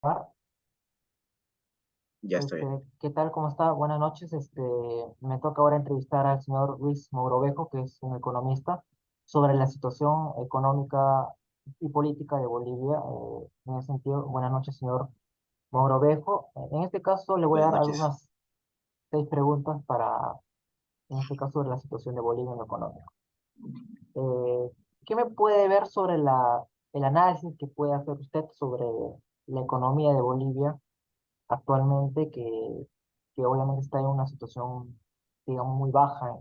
Ah, Ya estoy. ¿Qué tal? ¿Cómo está? Buenas noches. Me toca ahora entrevistar al señor Luis Mogrovejo, que es un economista, sobre la situación económica y política de Bolivia. En ese sentido, buenas noches, señor Mogrovejo. En este caso, le voy a Buenas dar noches. algunas 6 preguntas en este caso, sobre la situación de Bolivia en lo económico. Eh, ¿Qué me puede ver sobre el análisis que puede hacer usted sobre la economía de Bolivia actualmente, que obviamente está en una situación, digamos, muy baja,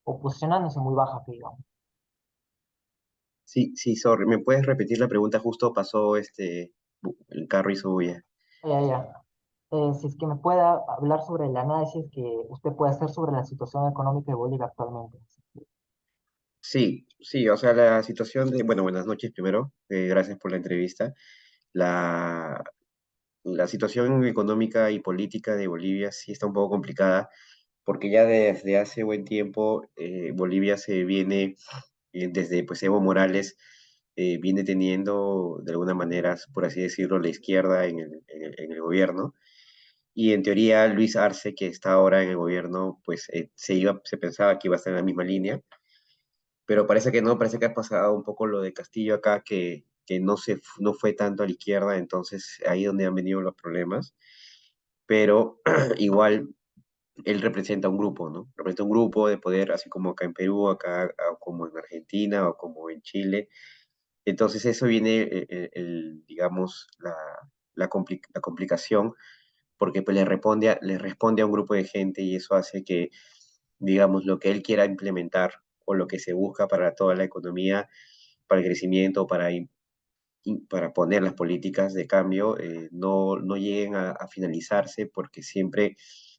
o posicionándose muy baja, que digamos? Sí, sí, sorry. ¿Me puedes repetir la pregunta? Justo pasó el carro hizo bulla. Ya. Si es que me pueda hablar sobre el análisis que usted puede hacer sobre la situación económica de Bolivia actualmente. Sí, sí, o sea, la situación de, bueno, buenas noches primero. Gracias por la entrevista. La, la situación económica y política de Bolivia sí está un poco complicada, porque ya desde hace buen tiempo Bolivia se viene, desde pues Evo Morales, viene teniendo de alguna manera, por así decirlo, la izquierda en el gobierno. Y en teoría Luis Arce, que está ahora en el gobierno, pues se pensaba que iba a estar en la misma línea, pero parece que no, parece que ha pasado un poco lo de Castillo acá, que no fue tanto a la izquierda, entonces ahí donde han venido los problemas, pero igual él representa un grupo, ¿no? Representa un grupo de poder, así como acá en Perú, acá o como en Argentina o como en Chile. Entonces eso viene, digamos, la complicación porque pues le responde a un grupo de gente y eso hace que, digamos, lo que él quiera implementar o lo que se busca para toda la economía, para el crecimiento, para poner las políticas de cambio, no lleguen a finalizarse porque siempre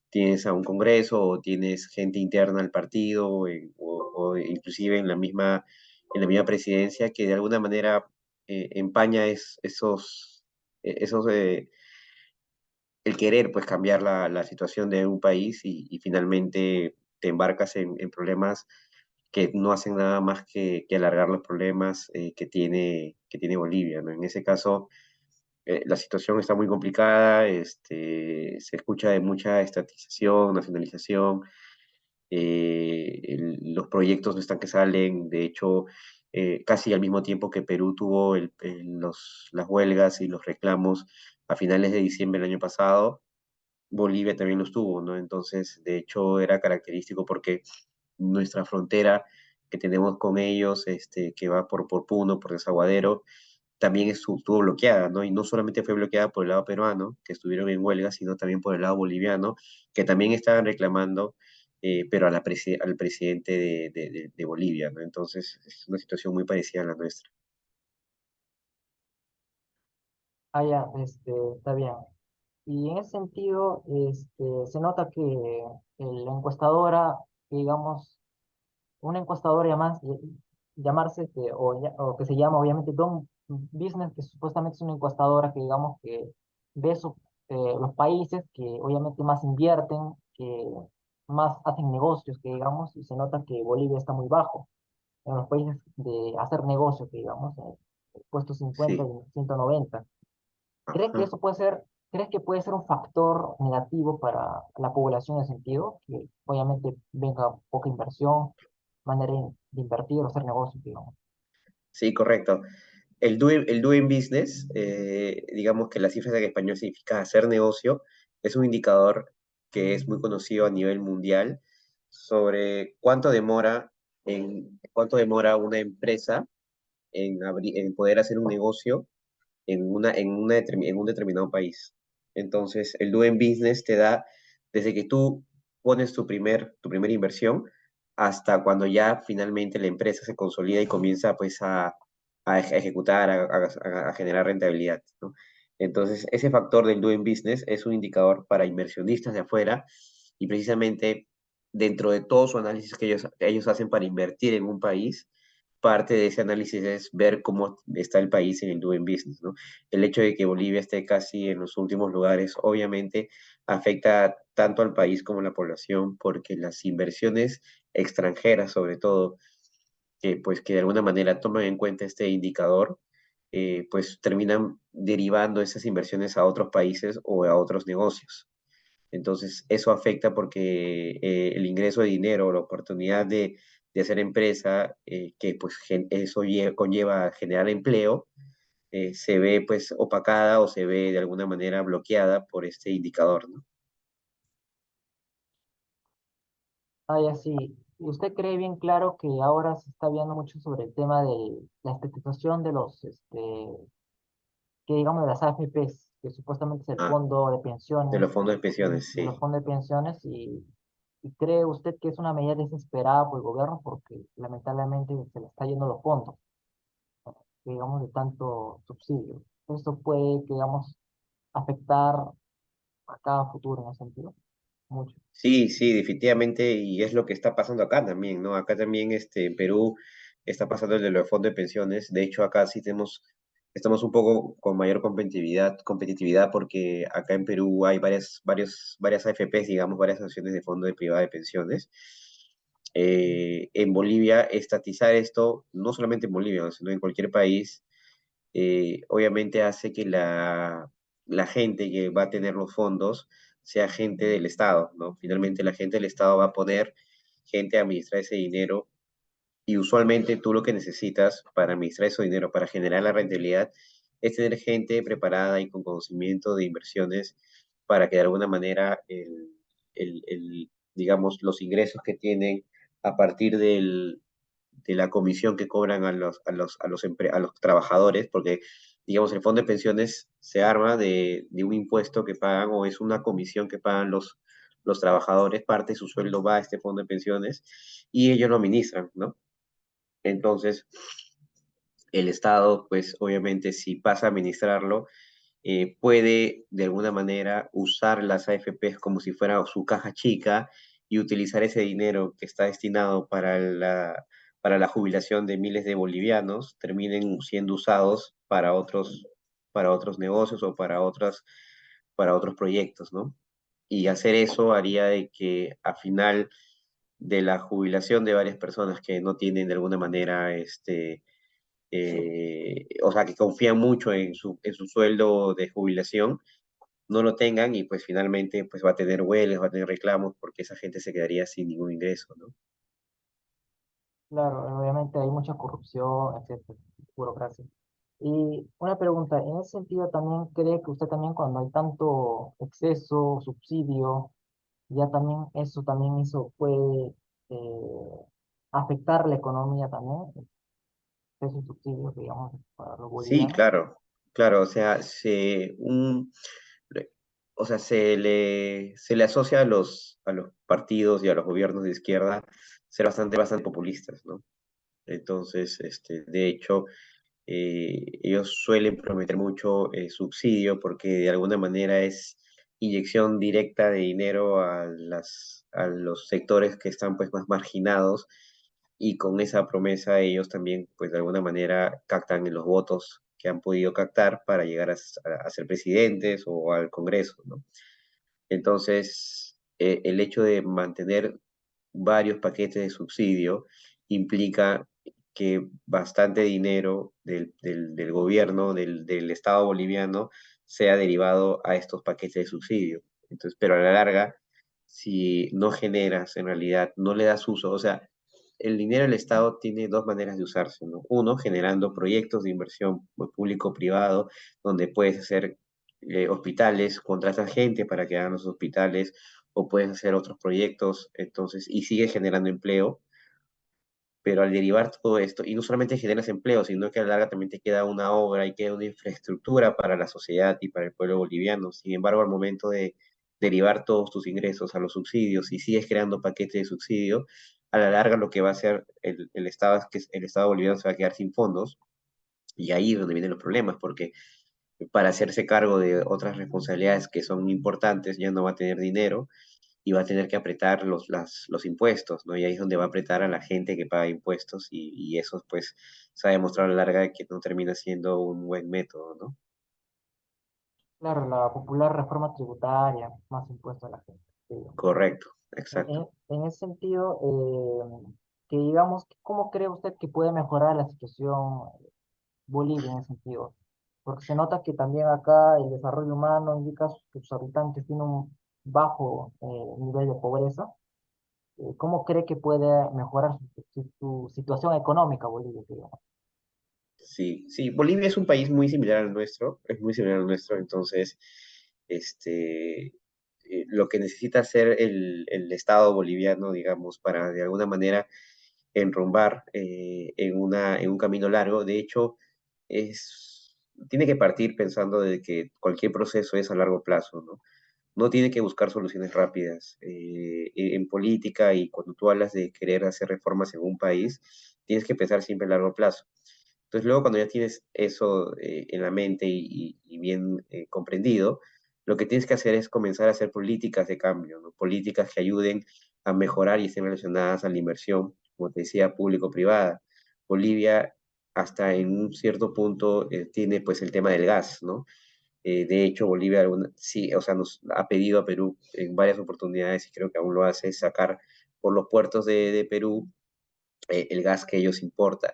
tienes a un congreso o tienes gente interna al partido o inclusive en la misma presidencia que de alguna manera empaña esos el querer pues cambiar la situación de un país y finalmente te embarcas en problemas que no hacen nada más que alargar los problemas que tiene Bolivia, ¿no? En ese caso, la situación está muy complicada, se escucha de mucha estatización, nacionalización, los proyectos no están que salen, de hecho, casi al mismo tiempo que Perú tuvo las huelgas y los reclamos a finales de diciembre del año pasado, Bolivia también los tuvo, ¿no? Entonces, de hecho, era característico porque nuestra frontera que tenemos con ellos, que va por Puno, por Desaguadero, también estuvo bloqueada, ¿no? Y no solamente fue bloqueada por el lado peruano, que estuvieron en huelga, sino también por el lado boliviano, que también estaban reclamando, pero al presidente de Bolivia, ¿no? Entonces, es una situación muy parecida a la nuestra. Ya, está bien. Y en ese sentido, se nota que la encuestadora, digamos, una encuestadora llamarse, o que se llama obviamente Dom Business, que supuestamente es una encuestadora que digamos que ve los países que obviamente más invierten, que más hacen negocios, que digamos, y se nota que Bolivia está muy bajo en los países de hacer negocios, que digamos, puestos 50 Sí, y 190. ¿Cree que ajá. eso puede ser, crees que puede ser un factor negativo para la población en el sentido que obviamente venga poca inversión, manera de invertir o hacer negocios, digamos? Sí, correcto. El doing business, digamos que la cifra en español significa hacer negocio, es un indicador que es muy conocido a nivel mundial sobre cuánto demora una empresa en poder hacer un negocio en un determinado país. Entonces, el doing business te da desde que tú pones tu primera inversión hasta cuando ya finalmente la empresa se consolida y comienza pues a ejecutar, a generar rentabilidad, ¿no? Entonces, ese factor del doing business es un indicador para inversionistas de afuera y precisamente dentro de todo su análisis que ellos hacen para invertir en un país, parte de ese análisis es ver cómo está el país en el doing business, ¿no? El hecho de que Bolivia esté casi en los últimos lugares, obviamente afecta tanto al país como a la población, porque las inversiones extranjeras, sobre todo, que pues que de alguna manera toman en cuenta este indicador, pues terminan derivando esas inversiones a otros países o a otros negocios. Entonces, eso afecta porque el ingreso de dinero, la oportunidad de hacer empresa, que pues eso conlleva a generar empleo, se ve pues opacada o se ve de alguna manera bloqueada por este indicador, ¿no? Ah, ya sí. ¿Usted cree bien claro que ahora se está viendo mucho sobre el tema de la estatización de los, que digamos de las AFPs, que supuestamente es el Ah, fondo de de los pensiones, fondos de pensiones, de los sí. fondos de pensiones, y cree usted que es una medida desesperada por el gobierno porque lamentablemente se le está yendo los fondos, que, digamos, de tanto subsidio. Esto puede, que, digamos, afectar a cada futuro en ese sentido, mucho. Sí, sí, definitivamente, y es lo que está pasando acá también, ¿no? Acá también, en Perú está pasando el de los fondos de pensiones. De hecho, acá sí estamos un poco con mayor competitividad porque acá en Perú hay varias AFPs, digamos, varias asociaciones de fondos de privada de pensiones. En Bolivia, estatizar esto, no solamente en Bolivia, sino en cualquier país, obviamente hace que la gente que va a tener los fondos sea gente del Estado, ¿no? Finalmente la gente del Estado va a poner gente a administrar ese dinero y usualmente tú lo que necesitas para administrar ese dinero, para generar la rentabilidad, es tener gente preparada y con conocimiento de inversiones para que de alguna manera digamos, los ingresos que tienen a partir de la comisión que cobran a los trabajadores, porque, digamos, el fondo de pensiones se arma de un impuesto que pagan o es una comisión que pagan los trabajadores, parte de su sueldo va a este fondo de pensiones y ellos lo administran, ¿no? Entonces, el Estado, pues obviamente, si pasa a administrarlo, puede de alguna manera usar las AFPs como si fuera su caja chica y utilizar ese dinero que está destinado para la jubilación de miles de bolivianos, terminen siendo usados para otros negocios o para otros proyectos, ¿no? Y hacer eso haría de que a final de la jubilación de varias personas que no tienen de alguna manera o sea, que confían mucho en su sueldo de jubilación, no lo tengan y pues finalmente pues va a tener huelgas, va a tener reclamos porque esa gente se quedaría sin ningún ingreso, ¿no? Claro, obviamente hay mucha corrupción, etcétera, burocracia. Y una pregunta, en ese sentido también cree que usted también cuando hay tanto exceso, subsidio, ya también eso puede afectar la economía también, esos subsidios, digamos, para los Sí, bolivianos. claro, claro, o sea, o sea, se le asocia a los partidos y a los gobiernos de izquierda ser bastante populistas, ¿no? Entonces, de hecho, ellos suelen prometer mucho subsidio porque de alguna manera es inyección directa de dinero a los sectores que están pues más marginados y con esa promesa ellos también pues de alguna manera captan los votos que han podido captar para llegar a ser presidentes o al Congreso, ¿no? Entonces, el hecho de mantener varios paquetes de subsidio implica que bastante dinero del gobierno, del Estado boliviano, sea derivado a estos paquetes de subsidio. Entonces, pero a la larga, si no generas, en realidad, no le das uso, o sea, el dinero del Estado tiene dos maneras de usarse, ¿no? Uno, generando proyectos de inversión público-privado, donde puedes hacer hospitales, contratas gente para que hagan los hospitales, o puedes hacer otros proyectos, entonces, y sigues generando empleo, pero al derivar todo esto, y no solamente generas empleo, sino que a la larga también te queda una obra y queda una infraestructura para la sociedad y para el pueblo boliviano. Sin embargo, al momento de derivar todos tus ingresos a los subsidios y sigues creando paquetes de subsidio, a la larga lo que va a hacer el Estado es que el Estado boliviano se va a quedar sin fondos, y ahí es donde vienen los problemas, porque para hacerse cargo de otras responsabilidades que son importantes, ya no va a tener dinero y va a tener que apretar los impuestos, ¿no? Y ahí es donde va a apretar a la gente que paga impuestos y eso pues se ha demostrado a la larga que no termina siendo un buen método, ¿no? Claro, la popular reforma tributaria, más impuestos a la gente. Sí. Correcto, En, exacto. en ese sentido, que digamos, ¿cómo cree usted que puede mejorar la situación? Bolivia en ese sentido? Porque se nota que también acá el desarrollo humano indica que sus habitantes tienen un bajo nivel de pobreza. ¿Cómo cree que puede mejorar su situación económica Bolivia, digamos? Sí, sí, Bolivia es un país muy similar al nuestro, es muy similar al nuestro, entonces, lo que necesita hacer el Estado boliviano, digamos, para de alguna manera enrumbar en un camino largo, de hecho, tiene que partir pensando de que cualquier proceso es a largo plazo, ¿no? No tiene que buscar soluciones rápidas. En política y cuando tú hablas de querer hacer reformas en un país, tienes que pensar siempre a largo plazo. Entonces, luego cuando ya tienes eso en la mente y bien comprendido, lo que tienes que hacer es comenzar a hacer políticas de cambio, ¿no? Políticas que ayuden a mejorar y estén relacionadas a la inversión, como te decía, público-privada. Bolivia, hasta en un cierto punto, tiene pues el tema del gas, ¿no? De hecho, Bolivia sí, o sea, nos ha pedido a Perú en varias oportunidades, y creo que aún lo hace, sacar por los puertos de Perú el gas que ellos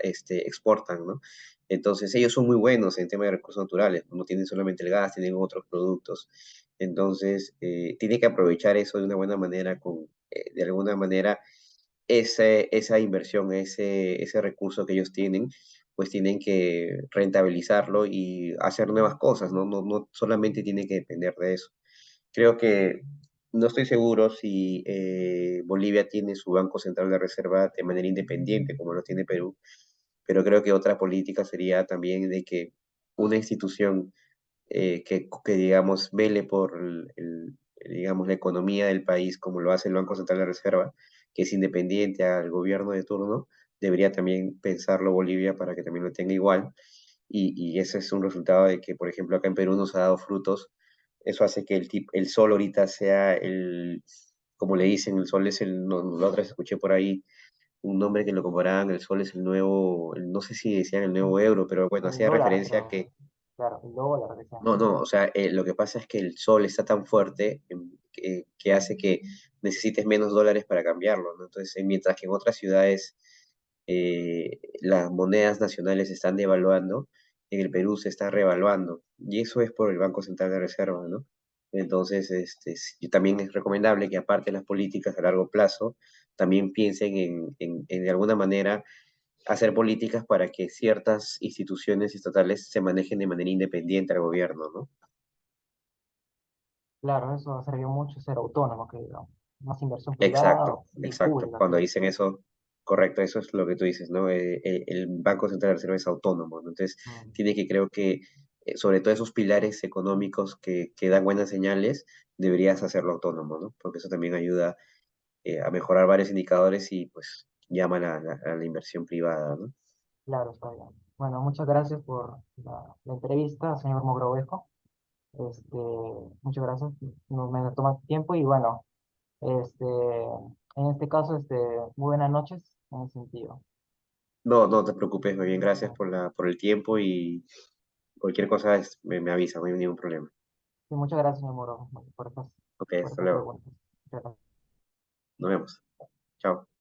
exportan, ¿no? Entonces, ellos son muy buenos en tema de recursos naturales, no tienen solamente el gas, tienen otros productos. Entonces, tiene que aprovechar eso de una buena manera, de alguna manera, esa inversión, ese recurso que ellos tienen, pues tienen que rentabilizarlo y hacer nuevas cosas, ¿no? No solamente tienen que depender de eso. Creo que no estoy seguro si Bolivia tiene su Banco Central de Reserva de manera independiente, como lo tiene Perú, pero creo que otra política sería también de que una institución digamos, vele por digamos, la economía del país, como lo hace el Banco Central de Reserva, que es independiente al gobierno de turno, debería también pensarlo Bolivia para que también lo tenga igual. Y ese es un resultado de que, por ejemplo, acá en Perú nos ha dado frutos. Eso hace que el sol ahorita sea como le dicen, el sol es no, la otra vez escuché por ahí un nombre que lo comparaban, el sol es el nuevo, no sé si decían el nuevo euro, pero bueno, El hacía dólar, referencia a creo. que Claro, el dólar, decían. no, no, o sea, lo que pasa es que el sol está tan fuerte que hace que necesites menos dólares para cambiarlo, ¿no? Entonces, mientras que en otras ciudades las monedas nacionales están devaluando, en el Perú se está revaluando, y eso es por el Banco Central de Reserva, ¿no? Entonces, sí, también es recomendable que aparte de las políticas a largo plazo, también piensen de alguna manera hacer políticas para que ciertas instituciones estatales se manejen de manera independiente al gobierno, ¿no? Claro, eso sirvió mucho ser autónomo, que digamos. Más inversión privada Exacto, y exacto. pública, Cuando creo. dicen eso, correcto, eso es lo que tú dices, ¿no? El Banco Central de Reserva es autónomo, ¿no? Entonces, Mm, tiene que, creo que, sobre todo esos pilares económicos que dan buenas señales, deberías hacerlo autónomo, ¿no? Porque eso también ayuda a mejorar varios indicadores y, pues, llama a la inversión privada, ¿no? claro, está bien. Bueno, muchas gracias por la entrevista, señor Mogrovejo. Este, muchas gracias. No me toma tiempo y bueno, este, en este caso, muy buenas noches en ese sentido. No, no te preocupes, muy bien, gracias Ah, por el tiempo y cualquier cosa me avisa, no hay ningún problema. sí, muchas gracias, señor Mogrovejo, Ok, por hasta estas luego. preguntas. Muchas gracias. Nos vemos. Chao.